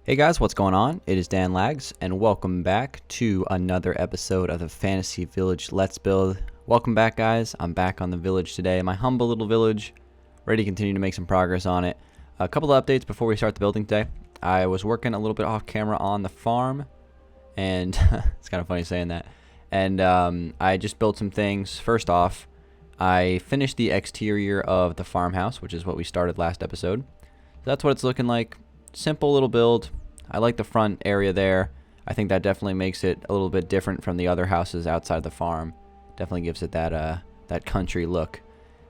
Hey guys, what's going on? It is Dan Lags, and welcome back to another episode of the Fantasy Village Let's Build. Welcome back, guys. I'm back on the village today, my humble little village, ready to continue to make some progress on it. A couple of updates before we start the building today. I was working a little bit off camera on the farm, and it's kind of funny saying that. And I just built some things. First off, I finished the exterior of the farmhouse, which is what we started last episode. So that's what it's looking like. Simple little build. I like the front area there. I think that definitely makes it a little bit different from the other houses outside the farm. Definitely gives it that that country look.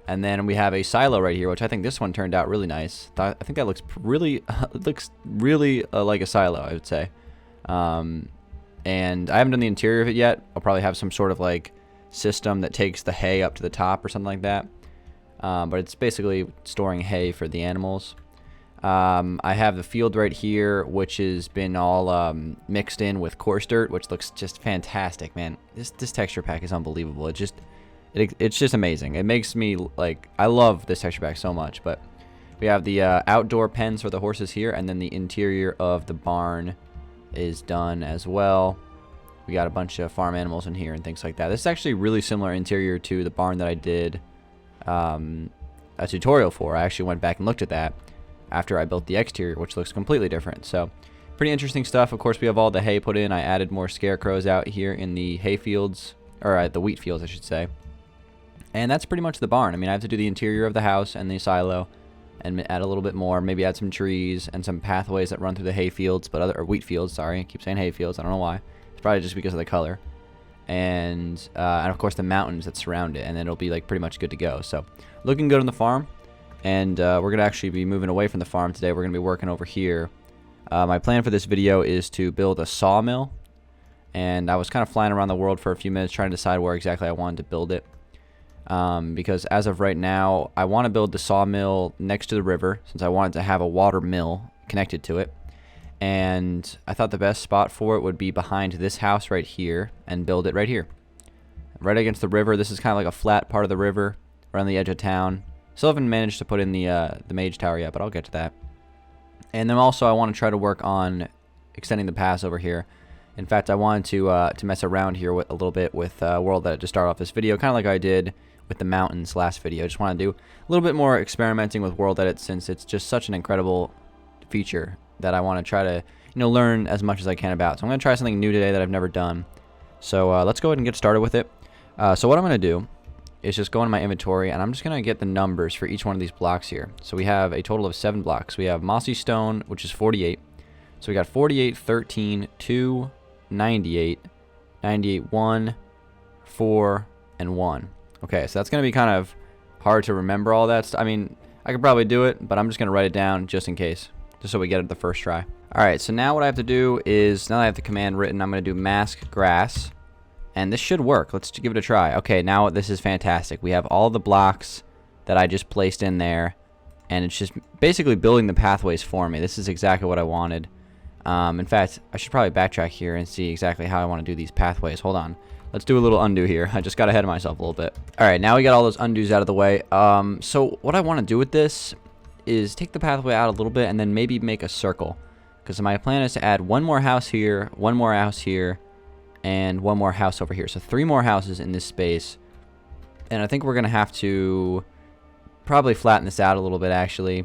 And then we have a silo right here, which I think this one turned out really nice. I think that looks really like a silo, I would say. And I haven't done the interior of it yet. I'll probably have some sort of like system that takes the hay up to the top or something like that. But it's basically storing hay for the animals. I have the field right here, which has been all mixed in with coarse dirt, which looks just fantastic, man. This texture pack is unbelievable. It's just amazing. It makes me like, I love this texture pack so much. But we have the outdoor pens for the horses here, and then the interior of the barn is done as well. We got a bunch of farm animals in here and things like that. This is actually really similar interior to the barn that I did a tutorial for. I actually went back and looked at that after I built the exterior, which looks completely different. So pretty interesting stuff. Of course, we have all the hay put in. I added more scarecrows out here in the hay fields, or the wheat fields, I should say. And that's pretty much the barn. I mean, I have to do the interior of the house and the silo and add a little bit more, maybe add some trees and some pathways that run through the hay fields, or wheat fields, sorry. I keep saying hay fields. I don't know why. It's probably just because of the color. And of course the mountains that surround it, and then it'll be like pretty much good to go. So looking good on the farm. And we're going to actually be moving away from the farm today. We're going to be working over here. My plan for this video is to build a sawmill. And I was kind of flying around the world for a few minutes trying to decide where exactly I wanted to build it. Because as of right now, I want to build the sawmill next to the river, since I wanted to have a water mill connected to it. And I thought the best spot for it would be behind this house right here, and build it right here. Right against the river. This is kind of like a flat part of the river, right on the edge of town. Still haven't managed to put in the mage tower yet, but I'll get to that. And then also I want to try to work on extending the paths over here. In fact, I wanted to mess around here a little bit with World Edit to start off this video, kind of like I did with the mountains last video. I just want to do a little bit more experimenting with World Edit, since it's just such an incredible feature that I want to try to learn as much as I can about. So I'm going to try something new today that I've never done. So let's go ahead and get started with it. So what I'm going to do is just go into my inventory, and I'm just going to get the numbers for each one of these blocks here. So we have a total of 7 blocks. We have mossy stone, which is 48. So we got 48, 13, 2, 98, 98, 1, 4, and 1. Okay, so that's going to be kind of hard to remember all that stuff. I mean, I could probably do it, but I'm just going to write it down just in case, just so we get it the first try. All right, so now what I have to do is, now that I have the command written, I'm going to do mask grass. And this should work. Let's give it a try. Okay, now this is fantastic. We have all the blocks that I just placed in there, and it's just basically building the pathways for me. This is exactly what I wanted. In fact, I should probably backtrack here and see exactly how I want to do these pathways. Hold on. Let's do a little undo here. I just got ahead of myself a little bit. All right, now we got all those undos out of the way. So what I want to do with this is take the pathway out a little bit and then maybe make a circle. Because my plan is to add one more house here, one more house here, and one more house over here. So 3 more houses in this space. And I think we're going to have to probably flatten this out a little bit, actually,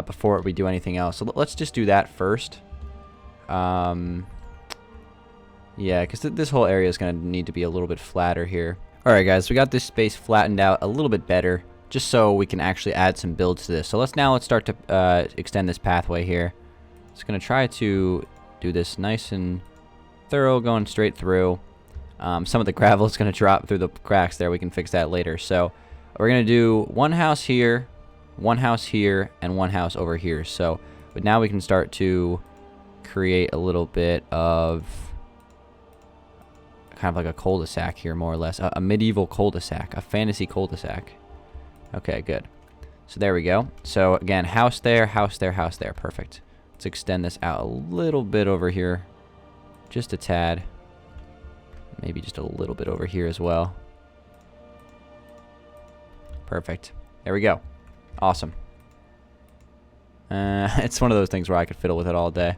before we do anything else. So let's just do that first. Yeah, because this whole area is going to need to be a little bit flatter here. Alright, guys, we got this space flattened out a little bit better, just so we can actually add some builds to this. So let's start to extend this pathway here. Just going to try to do this nice and thorough, going straight through. Some of the gravel is going to drop through the cracks there. We can fix that later. So we're going to do one house here, and one house over here. So, but now we can start to create a little bit of kind of like a cul-de-sac here, more or less. A medieval cul-de-sac, a fantasy cul-de-sac. Okay, good. So there we go. So again, house there, house there, house there. Perfect. Let's extend this out a little bit over here. Just a tad. Maybe just a little bit over here as well. Perfect. There we go. Awesome. It's one of those things where I could fiddle with it all day.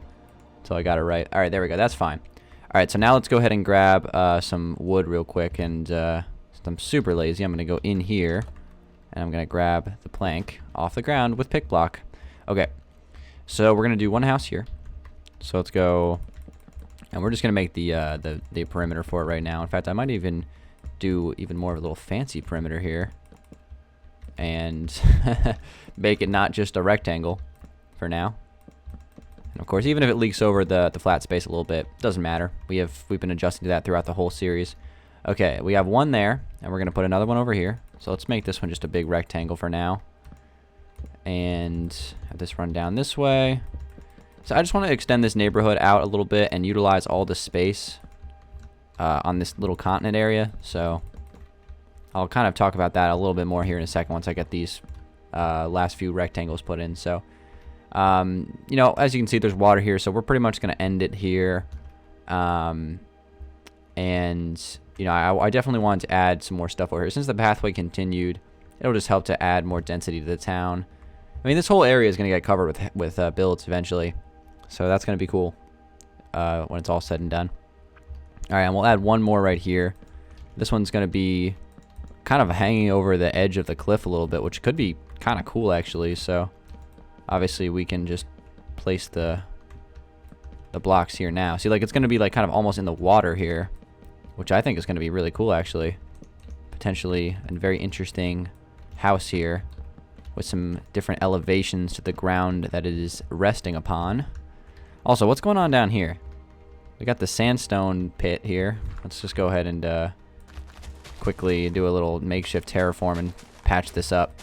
until I got it right. All right, there we go. That's fine. All right, so now let's go ahead and grab some wood real quick. And since I'm super lazy, I'm going to go in here, and I'm going to grab the plank off the ground with pick block. Okay, so we're going to do one house here. So let's go, and we're just going to make the perimeter for it right now. In fact, I might even do even more of a little fancy perimeter here, and make it not just a rectangle for now. And of course, even if it leaks over the flat space a little bit, doesn't matter. We've been adjusting to that throughout the whole series. Okay, we have one there, and we're gonna put another one over here. So let's make this one just a big rectangle for now, and have this run down this way. So I just want to extend this neighborhood out a little bit and utilize all the space on this little continent area. So I'll kind of talk about that a little bit more here in a second once I get these last few rectangles put in. So you know, as you can see, there's water here, so we're pretty much going to end it here. And you know, I definitely wanted to add some more stuff over here. Since the pathway continued, it'll just help to add more density to the town. I mean, this whole area is going to get covered with builds eventually, so that's going to be cool when it's all said and done. All right, and we'll add one more right here. This one's going to be kind of hanging over the edge of the cliff a little bit, which could be kind of cool actually. So obviously we can just place the blocks here now. See, like, it's going to be like kind of almost in the water here, which I think is going to be really cool actually. Potentially a very interesting house here with some different elevations to the ground that it is resting upon. Also, what's going on down here? We got the sandstone pit here. Let's just go ahead and quickly do a little makeshift terraform and patch this up.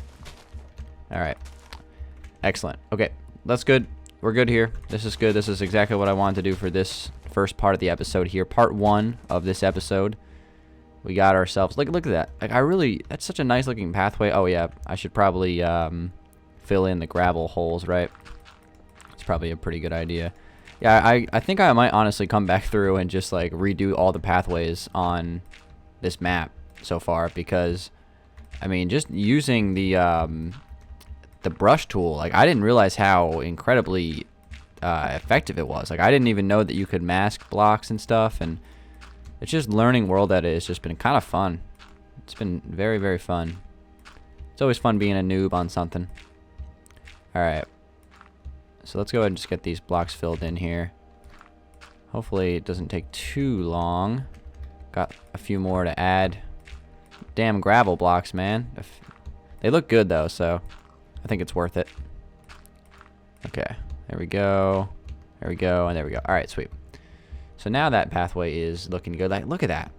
All right. Excellent. Okay, that's good. We're good here. This is good. This is exactly what I wanted to do for this first part of the episode here. Part 1 of this episode. We got ourselves... Look at that. Like, that's such a nice looking pathway. Oh, yeah. I should probably fill in the gravel holes, right? It's probably a pretty good idea. Yeah, I think I might honestly come back through and just, like, redo all the pathways on this map so far. Because, I mean, just using the brush tool, like, I didn't realize how incredibly effective it was. Like, I didn't even know that you could mask blocks and stuff, and it's just learning world that it's just been kind of fun. It's been very, very fun. It's always fun being a noob on something. Alright, so let's go ahead and just get these blocks filled in here. Hopefully it doesn't take too long. Got a few more to add. Damn gravel blocks, man. They look good though, so I think it's worth it. Okay, there we go. There we go, and there we go. Alright, sweet. So now that pathway is looking good. Like, look at that.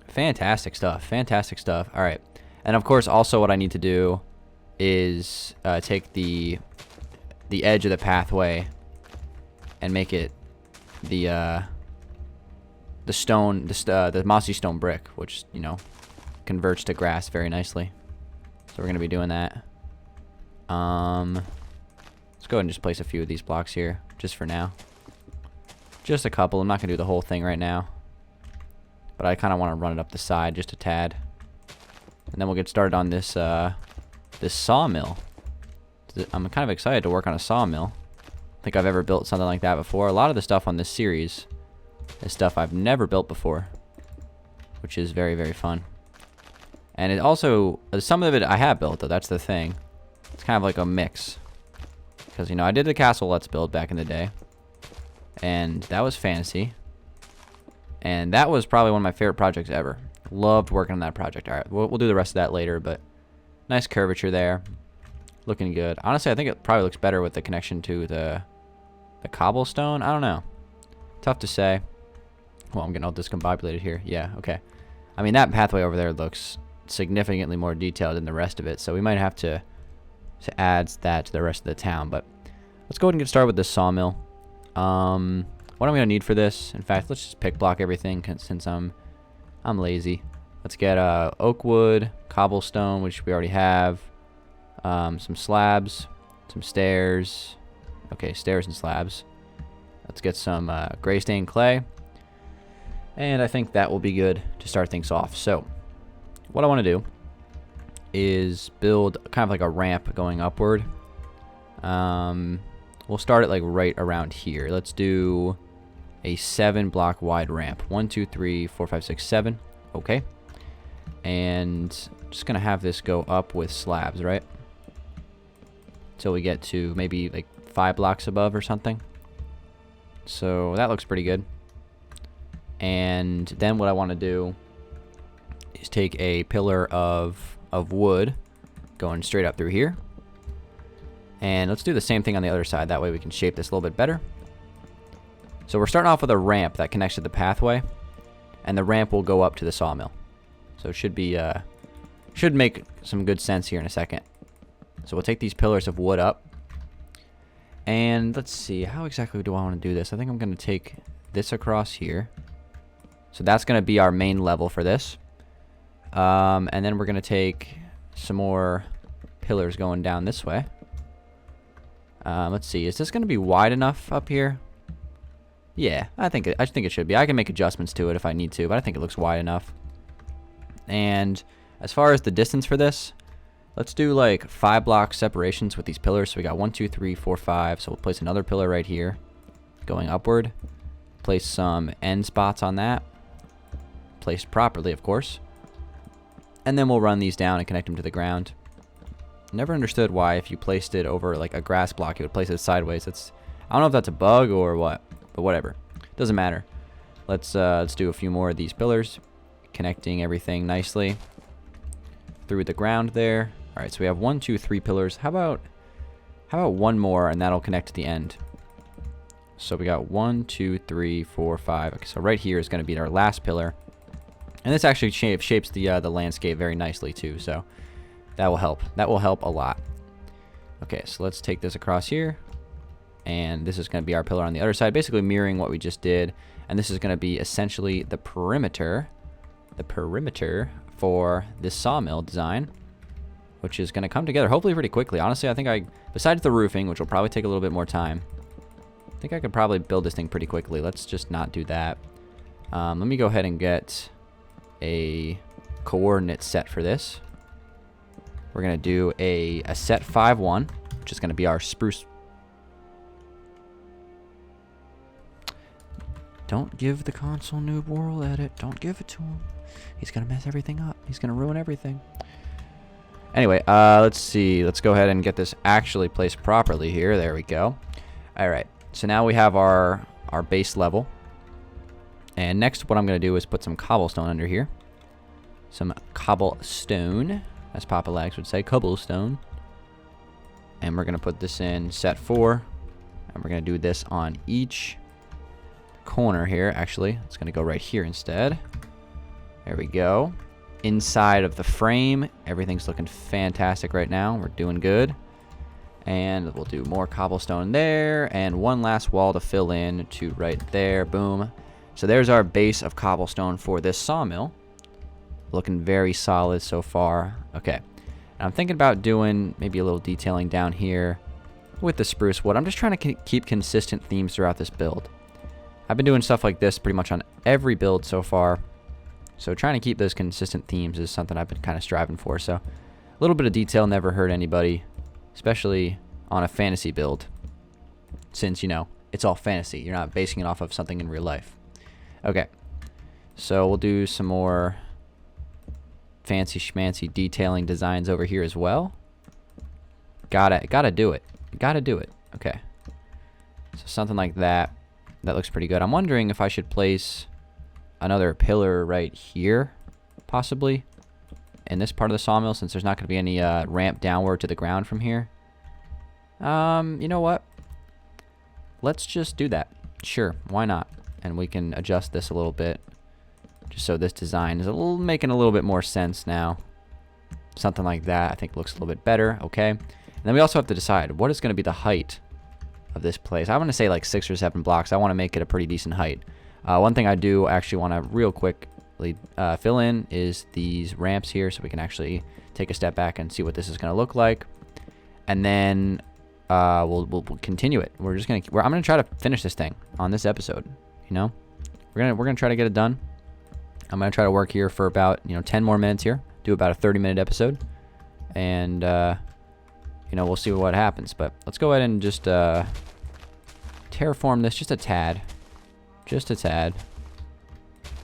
Fantastic stuff. Fantastic stuff. Alright. And of course, also what I need to do is take the edge of the pathway and make it the stone, the mossy stone brick, which, you know, converts to grass very nicely. So we're going to be doing that. Let's go ahead and just place a few of these blocks here, just for now. Just a couple. I'm not going to do the whole thing right now. But I kind of want to run it up the side just a tad. And then we'll get started on this this sawmill. I'm kind of excited to work on a sawmill. I don't think I've ever built something like that before. A lot of the stuff on this series is stuff I've never built before, which is very, very fun. And it also, some of it I have built, though. That's the thing. It's kind of like a mix. Because, you know, I did the castle Let's Build back in the day. And that was fantasy. And that was probably one of my favorite projects ever. Loved working on that project. Alright, we'll do the rest of that later, but nice curvature there. Looking good. Honestly, I think it probably looks better with the connection to the cobblestone. I don't know. Tough to say. Well, I'm getting all discombobulated here. Yeah, okay. I mean, that pathway over there looks significantly more detailed than the rest of it, so we might have to add that to the rest of the town. But let's go ahead and get started with this sawmill. What I'm going to need for this, in fact, let's just pick block everything since I'm lazy. Let's get oak wood, cobblestone, which we already have, some slabs, some stairs. Okay, stairs and slabs. Let's get some gray stained clay. And I think that will be good to start things off. So, what I want to do is build kind of like a ramp going upward. We'll start it like right around here. Let's do a 7 block wide ramp. 1, 2, 3, 4, 5, 6, 7. Okay. And just gonna have this go up with slabs, right? Till we get to maybe like 5 blocks above or something. So that looks pretty good. And then what I want to do is take a pillar of wood going straight up through here. And let's do the same thing on the other side. That way we can shape this a little bit better. So we're starting off with a ramp that connects to the pathway. And the ramp will go up to the sawmill. So it should be, should make some good sense here in a second. So we'll take these pillars of wood up. And let's see, how exactly do I want to do this? I think I'm going to take this across here. So that's going to be our main level for this. And then we're going to take some more pillars going down this way. Let's see, is this going to be wide enough up here? Yeah, I think it should be. I can make adjustments to it if I need to, but I think it looks wide enough. And as far as the distance for this, let's do like 5 block separations with these pillars. So we got 1, 2, 3, 4, 5. So we'll place another pillar right here going upward. Place some end spots on that. Placed properly, of course. And then we'll run these down and connect them to the ground. Never understood why if you placed it over like a grass block, you would place it sideways. I don't know if that's a bug or what, but whatever. Doesn't matter. Let's do a few more of these pillars, connecting everything nicely through the ground there. All right, so we have 1, 2, 3 pillars. How about one more, and that'll connect to the end. So we got 1, 2, 3, 4, 5. Okay, so right here is going to be our last pillar, and this actually shapes the landscape very nicely too. So that will help. That will help a lot. Okay, so let's take this across here, and this is going to be our pillar on the other side, basically mirroring what we just did. And this is going to be essentially the perimeter for this sawmill design, which is going to come together hopefully pretty quickly. Honestly, I think besides the roofing, which will probably take a little bit more time, I think I could probably build this thing pretty quickly. Let's just not do that. Let me go ahead and get a coordinate set for this. We're going to do a set 5-1, which is going to be our spruce. Don't give the console noob world edit. Don't give it to him. He's going to mess everything up. He's going to ruin everything. Anyway, let's see. Let's go ahead and get this actually placed properly here. There we go. All right. So now we have our base level. And next what I'm going to do is put some cobblestone under here. Some cobblestone, as Papa Lags would say, cobblestone. And we're going to put this in set 4. And we're going to do this on each corner here. Actually, it's going to go right here instead. There we go. Inside of the frame, everything's looking fantastic right now. We're doing good. And we'll do more cobblestone there, and one last wall to fill in to right there. Boom. So there's our base of cobblestone for this sawmill. Looking very solid so far. Okay. And I'm thinking about doing maybe a little detailing down here with the spruce wood. I'm just trying to keep consistent themes throughout this build. I've been doing stuff like this pretty much on every build so far. So trying to keep those consistent themes is something I've been kind of striving for. So a little bit of detail never hurt anybody, especially on a fantasy build, since, you know, it's all fantasy. You're not basing it off of something in real life. Okay, so we'll do some more fancy schmancy detailing designs over here as well. Gotta do it. Gotta do it. Okay, so something like that. That looks pretty good. I'm wondering if I should place another pillar right here, possibly, in this part of the sawmill, since there's not going to be any ramp downward to the ground from here. You know what? Let's just do that. Sure, why not? And we can adjust this a little bit, just so this design is making a little bit more sense now. Something like that, I think, looks a little bit better. Okay. And then we also have to decide what is going to be the height of this place. I want to say like 6 or 7 blocks. I want to make it a pretty decent height. One thing I do actually want to real quickly fill in is these ramps here, so we can actually take a step back and see what this is going to look like. And then we'll continue it. I'm gonna try to finish this thing on this episode. You know, we're gonna try to get it done. I'm gonna try to work here for about 10 more minutes here. Do about a 30-minute episode, and we'll see what happens. But let's go ahead and just terraform this just a tad. Just a tad.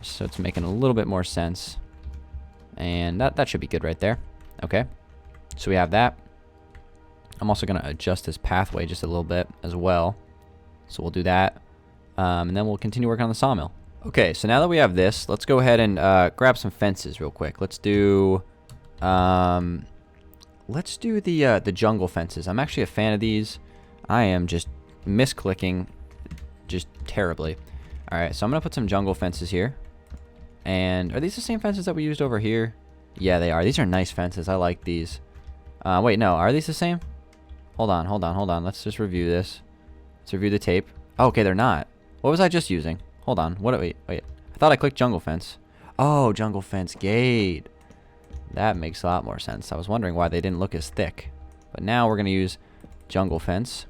So it's making a little bit more sense. And that should be good right there. Okay. So we have that. I'm also going to adjust this pathway just a little bit as well. So we'll do that. And then we'll continue working on the sawmill. Okay, so now that we have this, let's go ahead and grab some fences real quick. Let's do the jungle fences. I'm actually a fan of these. I am just misclicking just terribly. All right, so I'm going to put some jungle fences here. And are these the same fences that we used over here? Yeah, they are. These are nice fences. I like these. Wait, no. Are these the same? Hold on. Let's just review this. Let's review the tape. Oh, okay, they're not. What was I just using? Hold on. Wait. I thought I clicked jungle fence. Oh, jungle fence gate. That makes a lot more sense. I was wondering why they didn't look as thick. But now we're going to use jungle fence,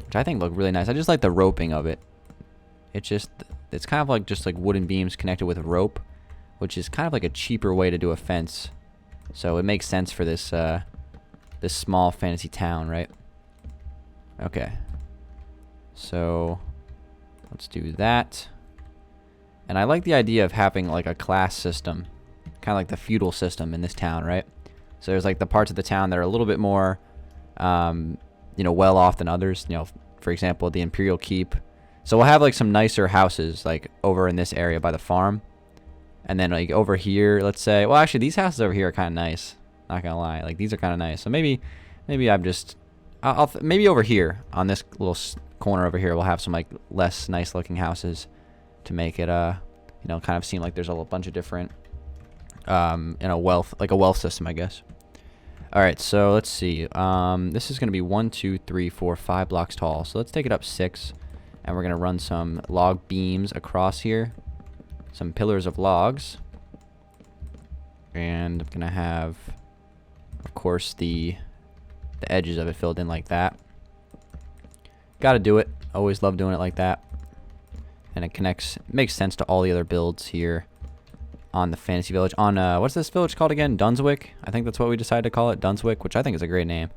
which I think look really nice. I just like the roping of it. It's kind of like just like wooden beams connected with a rope, which is kind of like a cheaper way to do a fence. So it makes sense for this this small fantasy town, right? Okay. So let's do that. And I like the idea of having like a class system, kind of like the feudal system in this town, right? So there's like the parts of the town that are a little bit more, well off than others. For example, the Imperial Keep. So we'll have like some nicer houses like over in this area by the farm. And then like over here, let's say, well, actually these houses over here are kind of nice. Not gonna lie, like these are kind of nice. So maybe I'm just, maybe over here on this little corner over here, we'll have some like less nice looking houses to make it, kind of seem like there's a bunch of different, a wealth system, I guess. All right, so let's see. This is gonna be 1, 2, 3, 4, 5 blocks tall. So let's take it up 6. And we're going to run some log beams across here. Some pillars of logs. And I'm going to have, of course, the edges of it filled in like that. Got to do it. Always love doing it like that. And it makes sense to all the other builds here on the Fantasy Village. On, what's this village called again? Dunswick? I think that's what we decided to call it. Dunswick, which I think is a great name.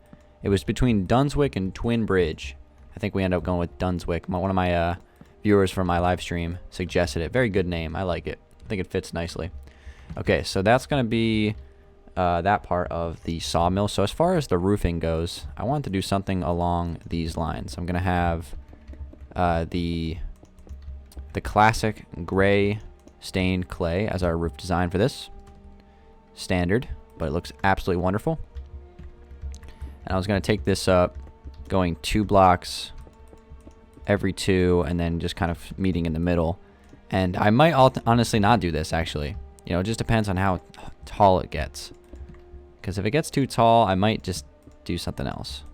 It was between Dunswick and Twin Bridge. I think we ended up going with Dunswick. One of my viewers from my live stream suggested it. Very good name. I like it. I think it fits nicely. Okay, so that's going to be that part of the sawmill. So as far as the roofing goes, I want to do something along these lines. I'm going to have the classic gray stained clay as our roof design for this. Standard, but it looks absolutely wonderful. And I was going to take this up, going 2 blocks every 2 and then just kind of meeting in the middle. And I might honestly not do this, actually. It just depends on how tall it gets. Because if it gets too tall, I might just do something else.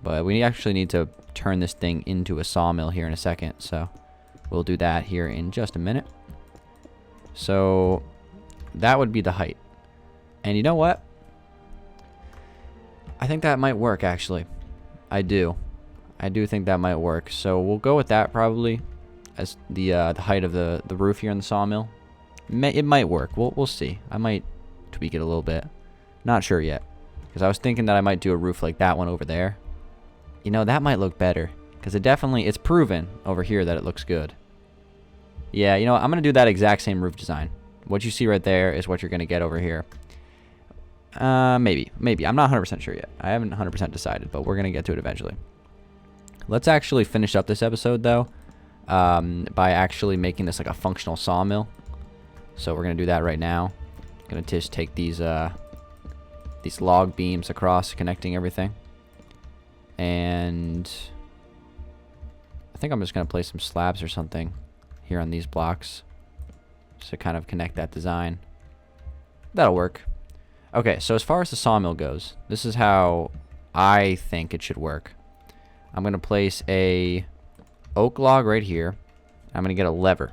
But we actually need to turn this thing into a sawmill here in a second. So we'll do that here in just a minute. So that would be the height. And you know what? I think that might work, actually. I do think that might work. So we'll go with that probably as the height of the roof here in the sawmill. It might work. We'll see. I might tweak it a little bit. Not sure yet. Because I was thinking that I might do a roof like that one over there. That might look better. Because it's proven over here that it looks good. Yeah, I'm going to do that exact same roof design. What you see right there is what you're going to get over here. Maybe. I'm not 100% sure yet. I haven't 100% decided, but we're going to get to it eventually. Let's actually finish up this episode, though, by actually making this like a functional sawmill. So we're going to do that right now. Going to just take these log beams across, connecting everything. And I think I'm just going to place some slabs or something here on these blocks just to kind of connect that design. That'll work. Okay, so as far as the sawmill goes, this is how I think it should work. I'm going to place a oak log right here. I'm going to get a lever.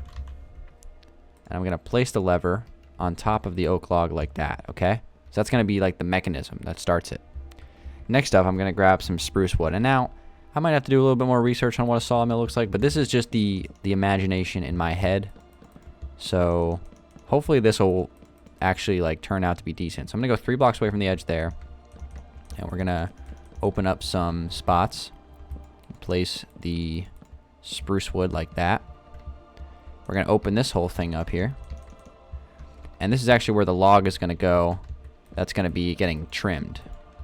And I'm going to place the lever on top of the oak log like that, okay? So that's going to be like the mechanism that starts it. Next up, I'm going to grab some spruce wood. And now, I might have to do a little bit more research on what a sawmill looks like, but this is just the imagination in my head. So, hopefully this will actually like turn out to be decent. So I'm going to go 3 blocks away from the edge there. And we're going to open up some spots. Place the spruce wood like that. We're going to open this whole thing up here. And this is actually where the log is going to go. That's going to be getting trimmed.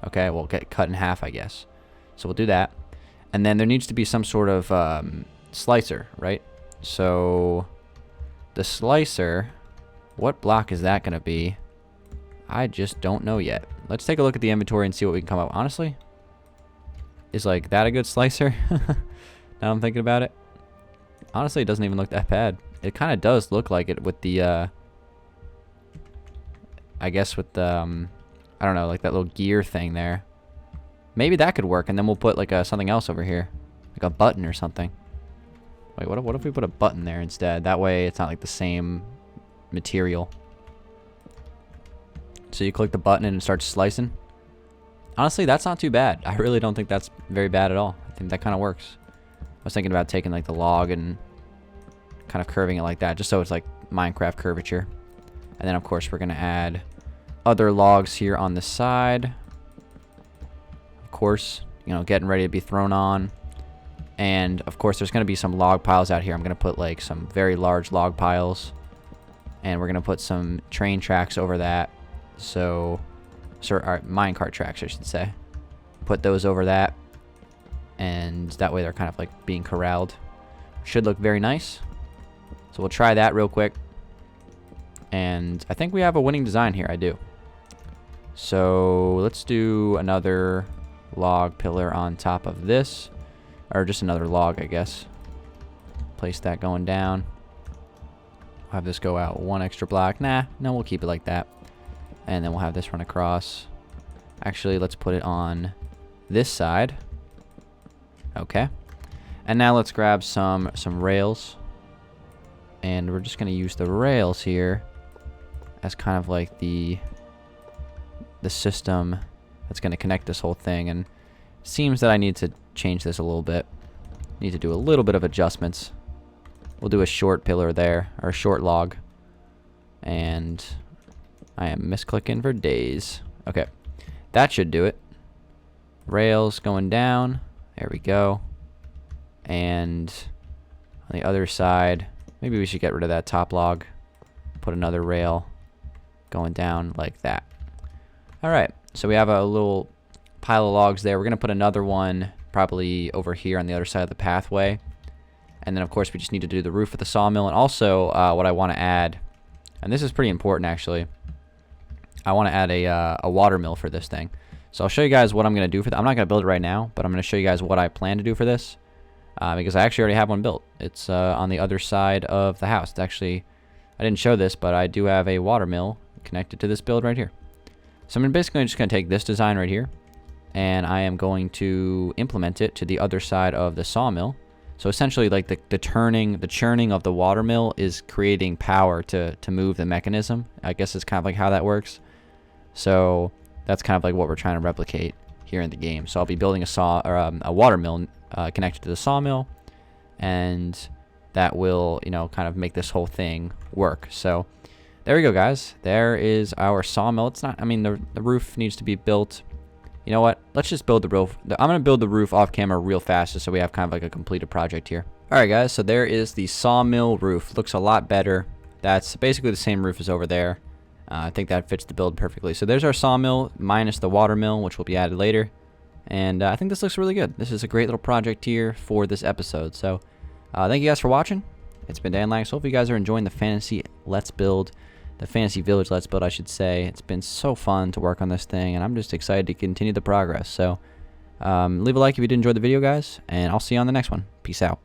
Okay, we'll get cut in half, I guess. So we'll do that. And then there needs to be some sort of slicer, right? So the slicer, what block is that going to be? I just don't know yet. Let's take a look at the inventory and see what we can come up. Honestly, is like that a good slicer? Now I'm thinking about it. Honestly, it doesn't even look that bad. It kind of does look like it with the, I guess with the, I don't know, like that little gear thing there. Maybe that could work, and then we'll put like something else over here, like a button or something. Wait, what if we put a button there instead? That way it's not like the same material. So you click the button and it starts slicing. Honestly, that's not too bad. I really don't think that's very bad at all. I think that kind of works. I was thinking about taking like the log and kind of curving it like that, just so it's like Minecraft curvature. And then of course we're gonna add other logs here on the side. Of course, you know, getting ready to be thrown on. And of course there's gonna be some log piles out here. I'm gonna put like some very large log piles, and we're gonna put some train tracks over that. So minecart tracks, I should say. Put those over that, and that way they're kind of like being corralled. Should look very nice. So we'll try that real quick. And I think we have a winning design here. I do. So let's do another log pillar on top of this, or just another log, I guess. Place that going down. We'll have this go out one extra block. No, we'll keep it like that. And then we'll have this run across. Actually, let's put it on this side. Okay. And now let's grab some rails. And we're just going to use the rails here as kind of like the system that's going to connect this whole thing. And it seems that I need to change this a little bit. Need to do a little bit of adjustments. We'll do a short pillar there, or a short log. And I am misclicking for days. Okay. That should do it. Rails going down. There we go. And on the other side, maybe we should get rid of that top log. Put another rail going down like that. Alright, so we have a little pile of logs there. We're going to put another one probably over here on the other side of the pathway. And then of course we just need to do the roof of the sawmill. And also what I want to add, and this is pretty important actually, I want to add a water mill for this thing. So I'll show you guys what I'm going to do for that. I'm not going to build it right now, but I'm going to show you guys what I plan to do for this. Because I actually already have one built. It's on the other side of the house. It's actually, I didn't show this, but I do have a water mill connected to this build right here. So I'm basically just going to take this design right here, and I am going to implement it to the other side of the sawmill. So essentially, like the churning of the water mill is creating power to move the mechanism. I guess it's kind of like how that works. So that's kind of like what we're trying to replicate here in the game. So I'll be building a water mill connected to the sawmill, and that will, you know, kind of make this whole thing work. So there we go, guys. There is our sawmill. It's not, I mean, the roof needs to be built. You know what? Let's just build the roof. I'm going to build the roof off camera real fast just so we have kind of like a completed project here. All right, guys. So there is the sawmill roof. Looks a lot better. That's basically the same roof as over there. I think that fits the build perfectly. So there's our sawmill minus the water mill, which will be added later. And I think this looks really good. This is a great little project here for this episode. So thank you guys for watching. It's been Dangeles. Hope you guys are enjoying the fantasy let's build. The fantasy village let's build, I should say. It's been so fun to work on this thing, and I'm just excited to continue the progress. So leave a like if you did enjoy the video, guys, and I'll see you on the next one. Peace out.